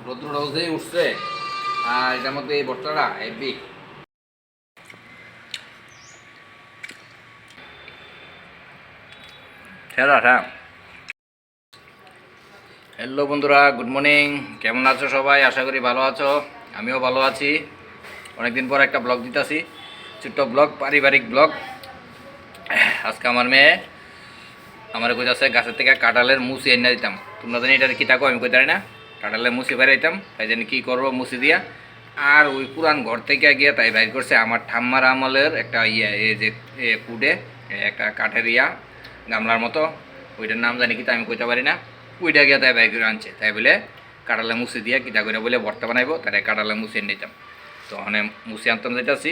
রৌদ্রটা উঠেই উঠছে আর এটার মধ্যে এই ভর্তাটা হেভি। হ্যালো বন্ধুরা, গুড মর্নিং। কেমন আছো সবাই? আশা করি ভালো আছো। আমিও ভালো আছি। অনেকদিন পর একটা ব্লগ দিতেছি, ছোট্ট ব্লগ, পারিবারিক ব্লগ। আজকে আমার মেয়ে আমার কইতাছে গাছের থেকে কাঁঠালের মুসি এনে দিতাম। তোমরা জানি এটা কী থাকো আমি কইতে পারি না। কাঁঠালের মুসি বাইরে দিতাম, তাই জানি কী করবো মুসি দিয়া। আর ওই পুরান ঘর থেকে গিয়ে তাই বাইর করছে আমার ঠাম্মার আমলের একটা এই যে কুডে একটা কাঠের গামলার মতো, ওইটার নাম জানি কি তা আমি কইতে পারি না। ওইটা গিয়ে তাই বাইর করে আনছে, তাই বলে কাঁঠালের মুসি দিয়া কিটা করে বলে ভর্তা বানাইবো, তাই কাঁঠালের মুসি এনে দিতাম। তো অনেক মুসি আনতাম যেতেছি।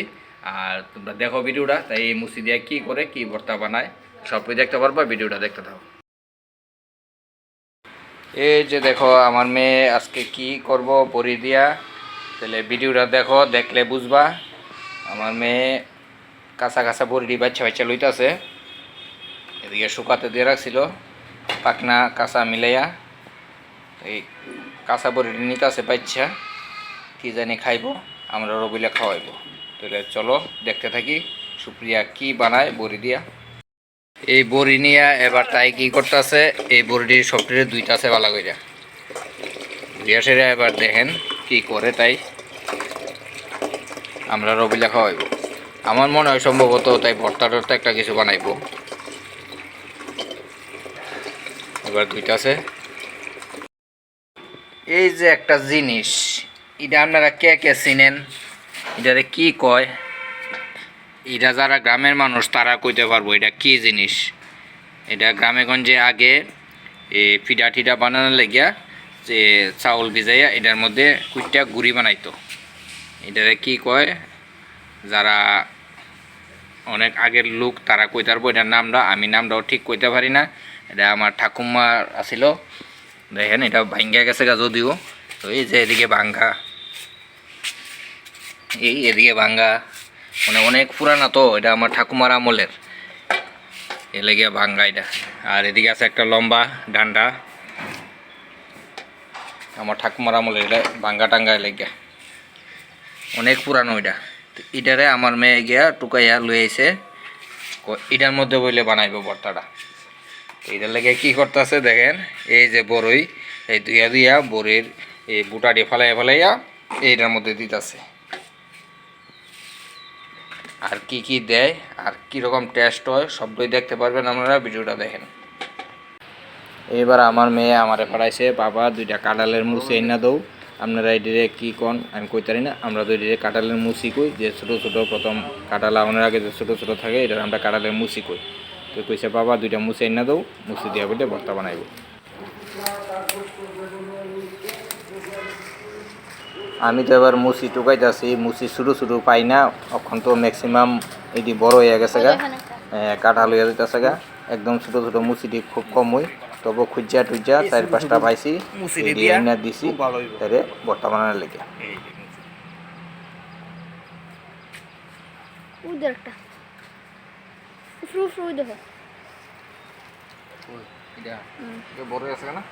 আর তোমরা দেখো ভিডিওটা, তাই এই মুসি দিয়ে কী করে কী ভর্তা বানায় সবই দেখতে পারবা, ভিডিওটা দেখতে থাকো। এই যে দেখো আমার মেয়ে আজকে কি করব বড়ি দিয়া, তাহলে ভিডিওটা দেখো, দেখলে বুঝবা। আমার মেয়ে কাঁচা কাঁচা বড়ি বাচ্চা বাচ্চা লইতেছে, এদিকে শুকাতে দিয়ে রাখছিল পাকনা কাঁচা মিলাইয়া। এই কাঁচা বড়ি নিতে আছে বাচ্চা, কি জানি খাইব, আমরা রবিলে খাওয়াইব। তাহলে চলো দেখতে থাকি সুপ্রিয়া কি বানায় বড়ি দিয়া। এই বড়ি নিয়ে এবার তাই কি করতেছে, এই বড়িটির সবটির দুইটাছে ভালো কইরা দুইয়া সেরা। এবার দেখেন কি করে, তাই আমরা রবিলা খাওয়াইব। আমার মনে হয় সম্ভবত তাই ভর্তা টর্তা একটা কিছু বানাইব। এবার দুইটাছে। এই যে একটা জিনিস, এটা আপনারা কে কে চিনেন, এটারে কি কয়? এটা যারা গ্রামের মানুষ তারা কইতে পারবো এটা কি জিনিস। এটা গ্রামে গঞ্জে আগে এই ফিডা টিডা বানানোর লেগিয়া যে চাউল ভিজাইয়া এটার মধ্যে কুইটা গুড়ি বানাইতো। এটারে কি কয়, যারা অনেক আগের লোক তারা কইতে পারবো এটার নামটা। আমি নামটাও ঠিক কইতে পারি না। এটা আমার ঠাকুমা আসিল, দেখেন এটা ভাঙ্গা গেছে গা যদিও। তো এই যে এদিকে ভাঙ্গা, এই এদিকে ভাঙ্গা, মানে অনেক পুরানা। তো এটা আমার ঠাকুমার আমলের, এ লেগে ভাঙ্গা এটা। আর এদিকে আছে একটা লম্বা ডান্ডা, আমার ঠাকুমার আমলের, এটা ভাঙ্গা টাঙ্গা লেগে অনেক পুরানো এটা। তো এটারে আমার মেয়ে গিয়া টুকাইয়া লই আইছে, এটার মধ্যে বইলে বানাইব ভর্তাটা। এটার লেগে কী করতেছে দেখেন, এই যে বড়ই এই দুইয়া দুইয়া বড়ির এই বুটাটি ফালাইয়া ফালাইয়া এইটার মধ্যে দিতেছে। আর কি কি দেয় আর কীরকম টেস্ট হয় সবটাই দেখতে পারবেন আপনারা, ভিডিওটা দেখেন। এবার আমার মেয়ে আমারে পাঠাইছে, বাবা দুইটা কাঁঠালের মুসি এনে দাও। আপনারা এটিরে কী কন আমি কইতে পারি না, আমরা তো এটিরে কাঁঠালের মুসি কই। যে ছোটো ছোটো প্রথম কাঁঠাল আনার আগে যে ছোটো ছোটো থাকে এটার আমরা কাঁঠালের মুসি কই। তো কইছে বাবা দুইটা মুসি এনে দাও, মুসি দিয়া বলে ভর্তা বানাইব। আমি তো এবার মুসি টুকাইতেছি, মুসি ছোটো ছোটো পাই না এখন, তো ম্যাক্সিমাম এটি বড় হয়ে গেছে গা, কাঁঠাল হয়ে যেতেছে গা। একদম ছোটো ছোটো মুসিটি খুব কম হয়, তবু খুঁজা টুজা 4-5টা পাইছি, এনে দিছি তারে ভর্তা বানানোর লেগে। বড় আছে না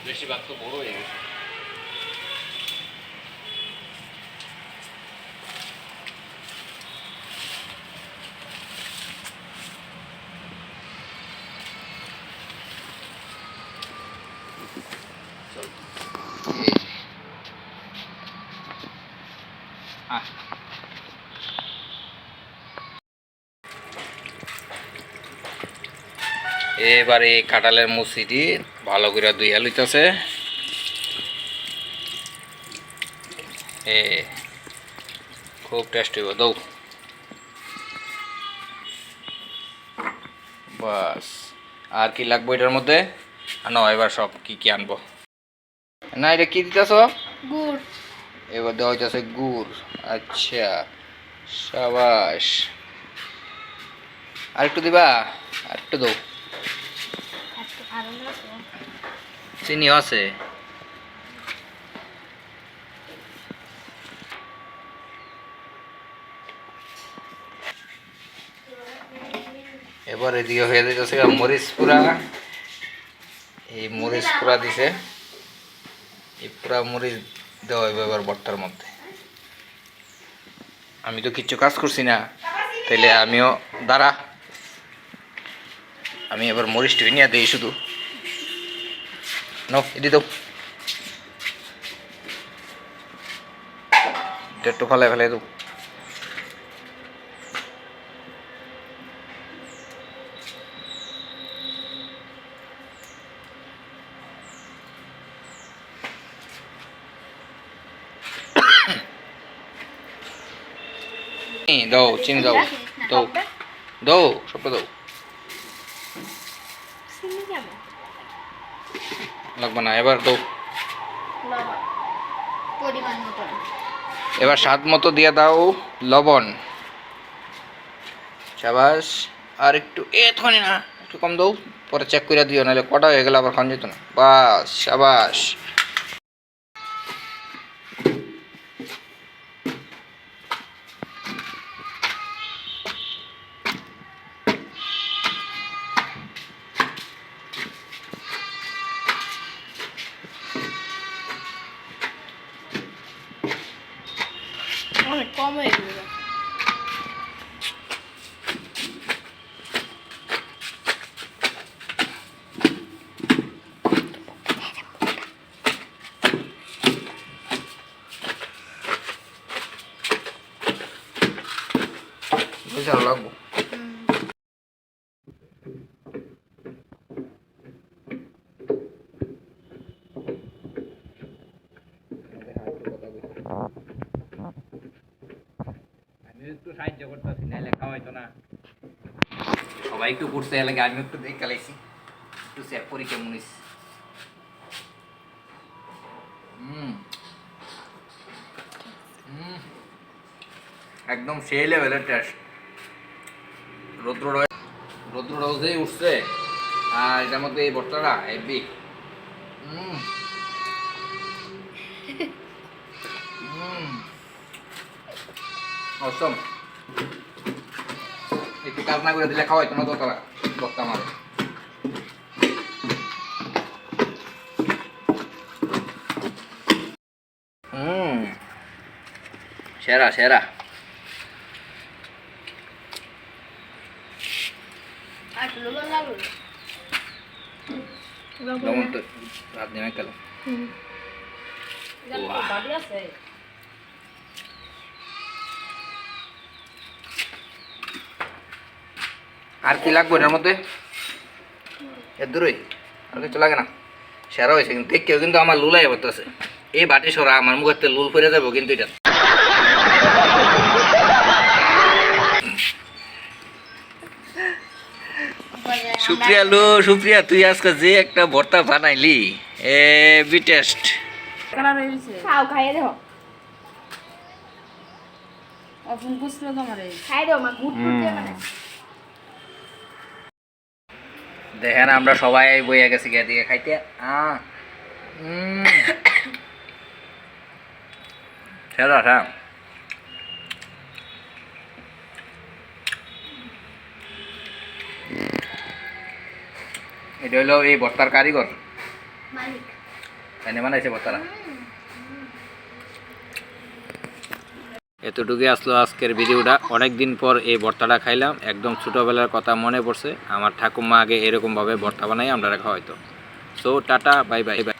বেশিরভাগ তো বড় হয়ে গেছে। এবারে কাঁঠালের মুসিটি ভালো করে ধুইয়া লইতেছে। খুব টেস্ট হইব দৌ। বাস আর কি লাগবে এটার মধ্যে? না এবার সব কি কি আনবো। না এটা কি দিতেছ? গুড়। এবার দেওয়া হইতেছে গুড়। আচ্ছা সাবাস, আর একটু দিবা, আর একটু দাও। চিনি আছে? এবার এদিকে হয়ে যাচ্ছে মরিচ পুরা, এই মরিচ পুরা দিছে, এই পুরা মরিচ দেওয়া হইব এবার ভর্তার মধ্যে। আমি তো কিচ্ছু কাজ করছি না, তাইলে আমিও দাঁড়া, আমি এবার মরিচ টুই নিয়ে দিই শুধু। নো এটি তো একটু ফেলে ফেলে দেব। দাও চিনি দাও, দাও দাও সবটা দাও, লাগবে না এবার দাও। এবার স্বাদ মতো দিয়ে দাও লবণ, শাবাশ। আর একটু এতখানি না, একটু কম দাও, পরে চেক করে দিও, নাহলে কটা হয়ে গেলে আবার খান যেত না। বাস শাবাশ। অনেক কম হয়ে গেল। বুঝার লাগবো। আমি একটু সাহায্য করতেছি, নাহলে খাওয়া হইতো না। সবাই একটু করছে, এলাকা আমি একটু দেখে লাইছি, একটু চেক করি কেমন হইছে। একদম সেই লেভেলের টেস্ট। রৌদ্র রোজেই উঠছে, আর এটার মধ্যে এই ভর্তাটা হেভি। অসম। একটু কাজ না করে দিলে খাওয়াই তোমার দোতলা ভর্তা মারে। সেরা সেরা। লবণ তো রাত নেমে গেল। আর কি লাগবে এটার মধ্যে? এর দূরই আর কিছু লাগে না। সেরা হয়েছে কিন্তু দেখেও কিন্তু আমার লুলাই করতেছে। এই বাটি সরা আমার মুখের লুল ফিরে যাবো কিন্তু এটা। সুপ্রিয়া লো, সুপ্রিয়া তুই আজকে যে একটা ভর্তা বানাইলি, এ বি টেস্ট। খাও খাইয়ে দেখো। অফুন কুছলো তোমারে খাই দাও মা, গুড গুড দিয়ে মানে। দেখেন আমরা সবাই বইয়া গেছি গিয়ে দিকে খাইতে। সেরা সেরা। এটা হলো এই ভর্তার কারিগর, এনে বানাইছে ভর্তারা। এতটুকুই আসলো আজকের ভিডিওটা। অনেকদিন পর এই ভর্তাটা খাইলাম, একদম ছোটোবেলার কথা মনে পড়ছে। আমার ঠাকুমা আগে এরকমভাবে ভর্তা বানাই আমরা খাওয়াইতো। So tata, bye by.